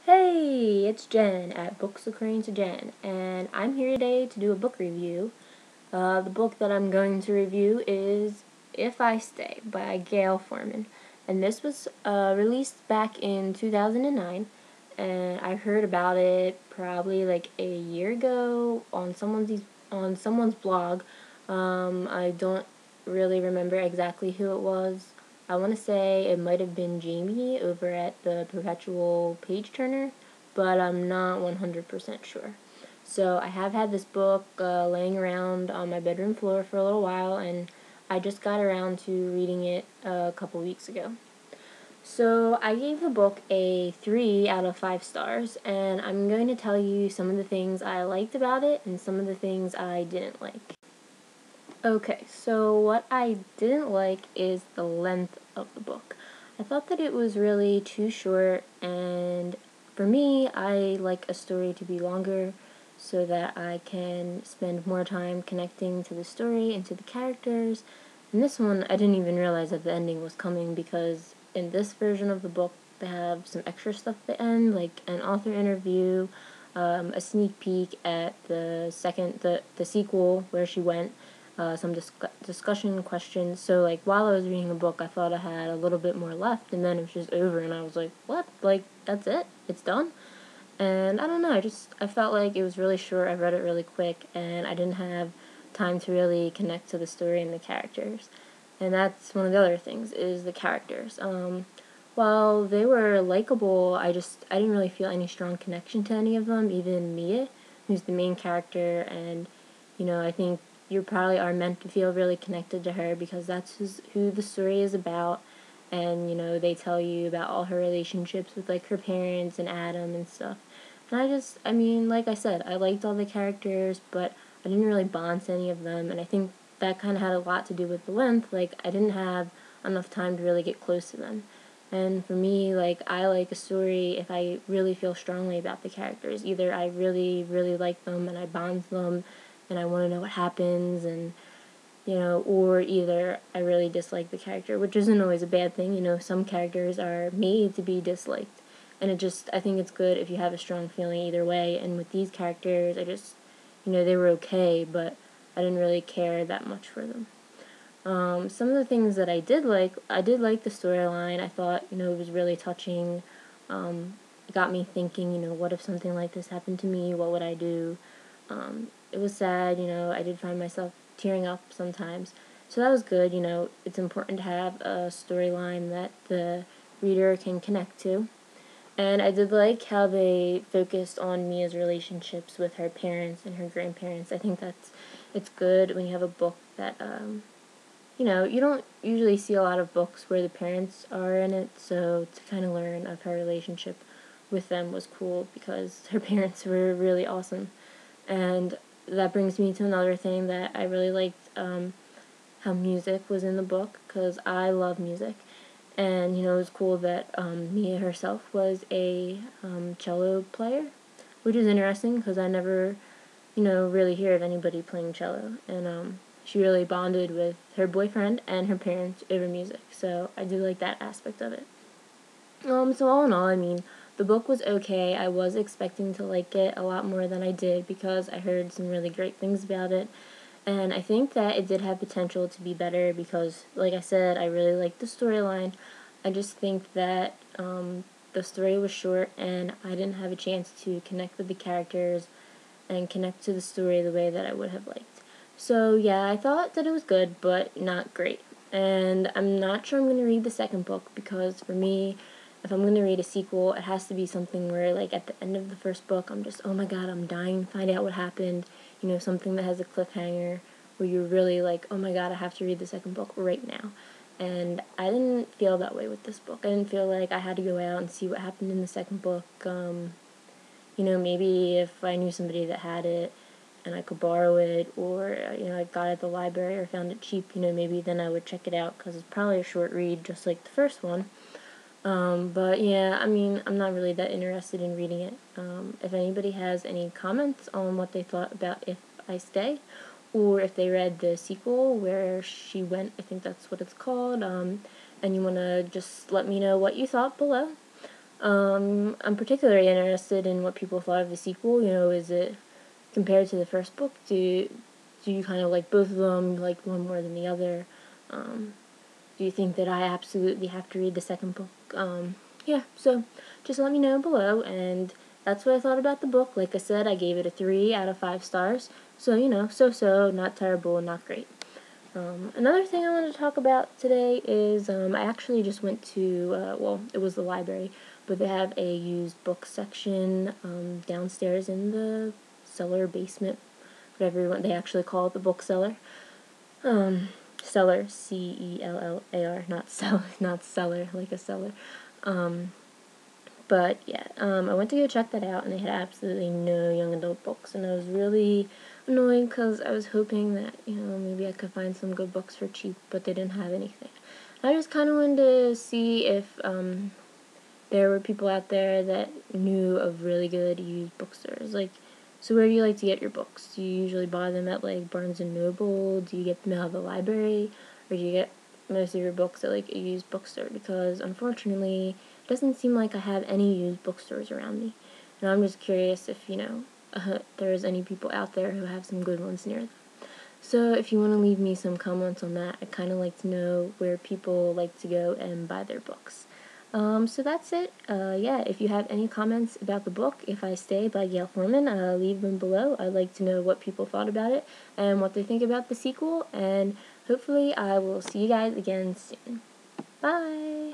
Hey, it's Jen at Books According to Jen, and I'm here today to do a book review. The book that I'm going to review is If I Stay by Gayle Forman, and this was released back in 2009, and I heard about it probably like a year ago on someone's blog. I don't really remember exactly who it was. I want to say it might have been Jamie over at the Perpetual Page Turner, but I'm not 100% sure. So I have had this book laying around on my bedroom floor for a little while, and I just got around to reading it a couple weeks ago. So I gave the book a 3 out of 5 stars, and I'm going to tell you some of the things I liked about it and some of the things I didn't like. Okay, so what I didn't like is the length of the book. I thought that it was really too short, and for me, I like a story to be longer so that I can spend more time connecting to the story and to the characters. And this one, I didn't even realize that the ending was coming because in this version of the book, they have some extra stuff at the end, like an author interview, a sneak peek at the sequel where she went, some discussion questions. So, like, while I was reading the book, I thought I had a little bit more left, and then it was just over, and I was like, what? Like, that's it? It's done? And I don't know, I felt like it was really short. I read it really quick, and I didn't have time to really connect to the story and the characters. And that's one of the other things, is the characters. While they were likable, I didn't really feel any strong connection to any of them, even Mia, who's the main character, and, I think you probably are meant to feel really connected to her because that's who the story is about. And, they tell you about all her relationships with, like, her parents and Adam and stuff. And like I said, I liked all the characters, but I didn't really bond to any of them, and I think that kind of had a lot to do with the length. Like, I didn't have enough time to really get close to them. And for me, like, I like a story if I really feel strongly about the characters. Either I really, really like them and I bond to them and I want to know what happens, and, or either I really dislike the character, which isn't always a bad thing. Some characters are made to be disliked. And I think it's good if you have a strong feeling either way. And with these characters, they were okay, but I didn't really care that much for them. Some of the things that I did like the storyline. I thought, it was really touching. It got me thinking, what if something like this happened to me? What would I do? It was sad, I did find myself tearing up sometimes. So that was good, it's important to have a storyline that the reader can connect to. And I did like how they focused on Mia's relationships with her parents and her grandparents. I think it's good when you have a book that, you don't usually see a lot of books where the parents are in it, so to kind of learn of her relationship with them was cool because her parents were really awesome. And that brings me to another thing that I really liked, how music was in the book, because I love music. And, it was cool that Mia herself was a cello player, which is interesting because I never, really hear of anybody playing cello. And she really bonded with her boyfriend and her parents over music, so I do like that aspect of it. So all in all, the book was okay. I was expecting to like it a lot more than I did because I heard some really great things about it. And I think that it did have potential to be better because, like I said, I really liked the storyline. I just think that the story was short and I didn't have a chance to connect with the characters and connect to the story the way that I would have liked. So, yeah, I thought that it was good, but not great. And I'm not sure I'm going to read the second book because for me, if I'm going to read a sequel, it has to be something where, like, at the end of the first book, I'm just, oh my god, I'm dying to find out what happened. Something that has a cliffhanger where you're really like, oh my god, I have to read the second book right now. And I didn't feel that way with this book. I didn't feel like I had to go out and see what happened in the second book. Maybe if I knew somebody that had it and I could borrow it, or, I got it at the library or found it cheap, maybe then I would check it out because it's probably a short read just like the first one. But yeah, I'm not really that interested in reading it. If anybody has any comments on what they thought about If I Stay, or if they read the sequel where she went, I think that's what it's called, and you want to just let me know what you thought below. I'm particularly interested in what people thought of the sequel. You know, is it compared to the first book? Do you kind of like both of them, like one more than the other? Do you think that I absolutely have to read the second book? Yeah, so just let me know below, and that's what I thought about the book. Like I said, I gave it a 3 out of 5 stars, so, you know, so-so, not terrible, not great. Another thing I want to talk about today is I actually just went to, well, it was the library, but they have a used book section downstairs in the cellar, basement, whatever you want. They actually call it the book cellar. Cellar, C-E-L-L-A-R, not sell, not cellar, like a cellar. But yeah, I went to go check that out, and they had absolutely no young adult books, and I was really annoyed because I was hoping that, you know, maybe I could find some good books for cheap, but they didn't have anything. I just kind of wanted to see if there were people out there that knew of really good used bookstores. Like, so where do you like to get your books? Do you usually buy them at, like, Barnes & Noble? Do you get them out of the library? Or do you get most of your books at, like, a used bookstore? Because, unfortunately, it doesn't seem like I have any used bookstores around me. And I'm just curious if, you know, there's any people out there who have some good ones near them. So if you want to leave me some comments on that, I'd kind of like to know where people like to go and buy their books. So that's it. Yeah, if you have any comments about the book, If I Stay by Gail Forman, leave them below. I'd like to know what people thought about it and what they think about the sequel, and hopefully I will see you guys again soon. Bye!